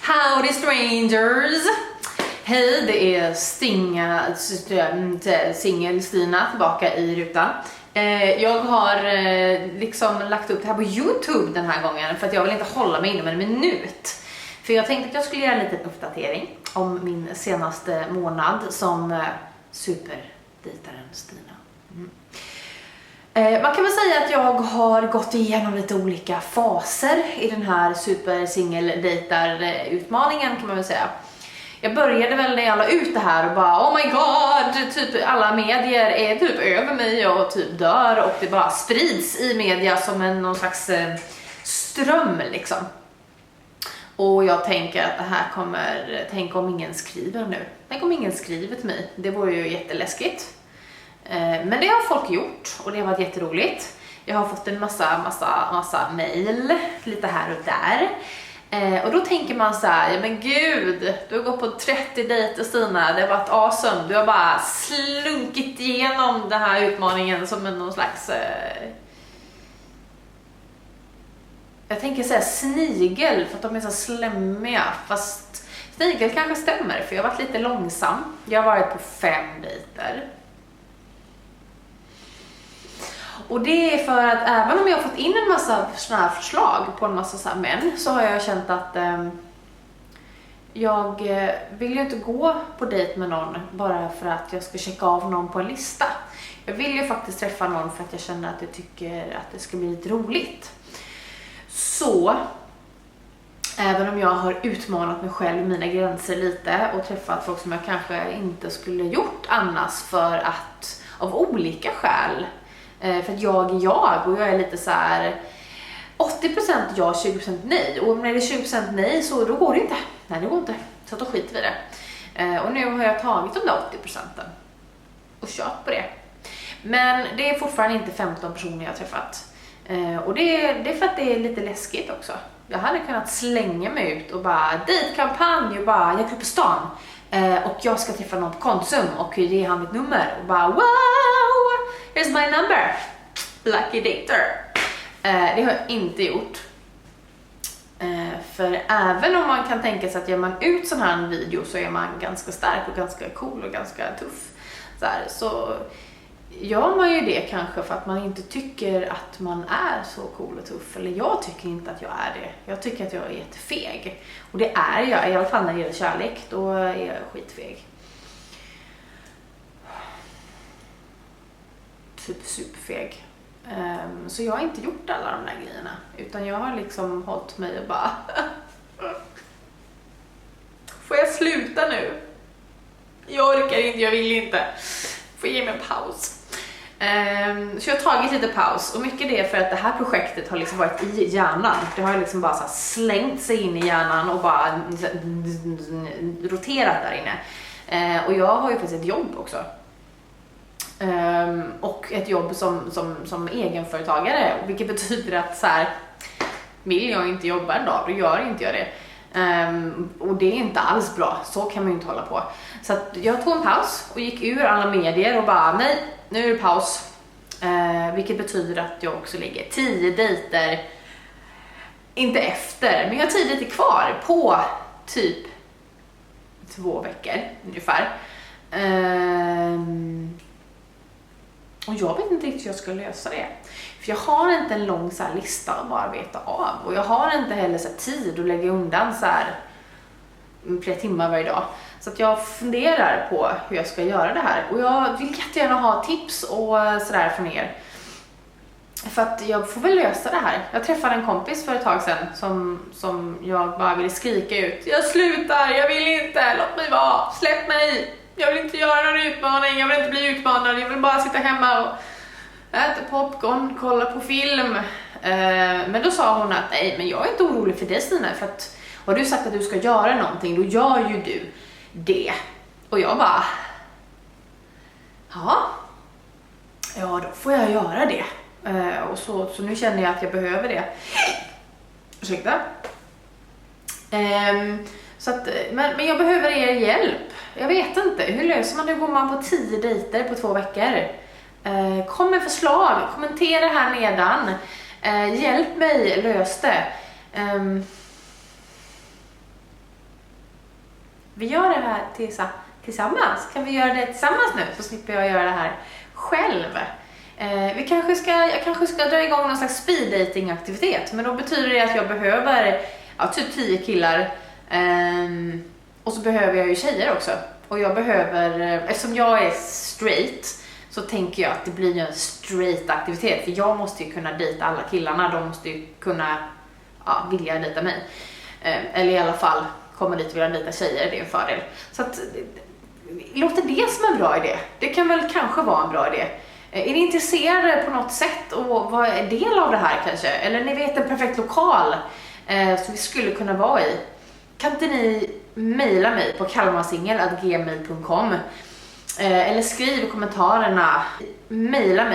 Howdy strangers! Hej, det är Singel-Stina tillbaka i rutan. Jag har liksom lagt upp det här på YouTube den här gången för att jag vill inte hålla mig inom en minut. För jag tänkte att jag skulle göra en liten uppdatering om min senaste månad som superdejtaren Stina. Man kan väl säga att jag har gått igenom lite olika faser i den här super-singeldejtar-utmaningen kan man väl säga. Jag började väl när jag la ut det här och bara oh my god, typ alla medier är typ över mig och typ dör och det bara sprids i media som någon slags ström liksom. Och jag tänker att det här kommer, tänk om ingen skriver nu. Tänk om ingen skriver till mig, det vore ju jätteläskigt. Men det har folk gjort och det har varit jätteroligt. Jag har fått en massa mejl lite här och där. Och då tänker man så här, ja men gud, du har gått på 30 dejter Stina, det har varit awesome. Du har bara slunkit igenom den här utmaningen som någon slags jag tänker säga snigel för att de är så slemmiga. Fast snigel kanske stämmer för jag har varit lite långsam. Jag har varit på 5 dejter. Och det är för att även om jag har fått in en massa såna här förslag på en massa så här män så har jag känt att jag vill ju inte gå på dejt med någon bara för att jag ska checka av någon på en lista. Jag vill ju faktiskt träffa någon för att jag känner att jag tycker att det ska bli lite roligt. Så även om jag har utmanat mig själv i mina gränser lite och träffat folk som jag kanske inte skulle gjort annars för att av olika skäl. För att jag är jag och jag är lite så här 80% ja, 20% nej. Och när det är 20% nej så då går det inte. Nej, det går inte. Så då skiter vi det. Och nu har jag tagit de där 80% och kört på det. Men det är fortfarande inte 15 personer jag har träffat. Och det är för att det är lite läskigt också. Jag hade kunnat slänga mig ut och bara dejtkampanj och bara jag går på stan. Och jag ska träffa någon på Konsum och ge han mitt nummer och bara wow, here's my number, lucky dater. Det har jag inte gjort. För även om man kan tänka sig att gör man ut sån här video så är man ganska stark och ganska cool och ganska tuff. Så gör man ju det kanske för att man inte tycker att man är så cool och tuff. Eller jag tycker inte att jag är det. Jag tycker att jag är jättefeg. Och det är jag, i alla fall när det gäller kärlek. Då är jag skitfeg. Typ superfeg. Så jag har inte gjort alla de där grejerna. Utan jag har liksom hållit mig och bara får jag sluta nu? Jag orkar inte, jag vill inte. Får ge mig en paus. Så jag har tagit lite paus och mycket det är för att det här projektet har liksom varit i hjärnan. Det har liksom bara så här slängt sig in i hjärnan och bara roterat där inne. Och jag har ju faktiskt ett jobb också. Och ett jobb som egenföretagare, vilket betyder att så här, vill jag inte jobba en dag, då gör inte jag det. Och det är inte alls bra, så kan man ju inte hålla på. Så att jag tog en paus och gick ur alla medier och bara nej, nu är det paus. Vilket betyder att jag också ligger 10 dejter, inte efter, men jag har 10 dejter kvar på typ 2 veckor ungefär. Och jag vet inte riktigt hur jag ska lösa det. För jag har inte en lång så här lista att bara veta av. Och jag har inte heller så här tid att lägga undan så här flera timmar varje dag. Så att jag funderar på hur jag ska göra det här. Och jag vill jättegärna ha tips och sådär från er. För att jag får väl lösa det här. Jag träffade en kompis för ett tag sedan som jag bara ville skrika ut. Jag slutar, jag vill inte, låt mig vara, släpp mig. Jag vill inte göra någon utmaning, jag vill inte bli utmanad. Jag vill bara sitta hemma och äta popcorn, kolla på film. Men då sa hon att nej, men jag är inte orolig för det Stina. För att har du sagt att du ska göra någonting, då gör ju du det. Och jag bara ja, då får jag göra det. Och så nu känner jag att jag behöver det. Ursäkta. Så att, men jag behöver er hjälp. Jag vet inte, hur löser man det? Går man på 10 dejter på 2 veckor? Kom med förslag, kommentera här nedan. Hjälp mig, lös det. vi gör det här tillsammans. Kan vi göra det tillsammans nu så slipper jag göra det här själv. Jag kanske ska dra igång någon slags speed dating aktivitet, men då betyder det att jag behöver typ 10 killar. Och så behöver jag ju tjejer också. Och jag behöver, eftersom jag är straight, så tänker jag att det blir en straight aktivitet. För jag måste ju kunna dejta alla killarna. De måste ju kunna vilja dejta mig. Eller i alla fall komma dit och vilja dejta tjejer. Det är en fördel. Så att, låter det som en bra idé? Det kan väl kanske vara en bra idé. Är ni intresserade på något sätt och vara en del av det här kanske? Eller ni vet en perfekt lokal som vi skulle kunna vara i? Kan inte ni mejla mig på kalmarsingel@gmail.com eller skriv i kommentarerna, mejla mig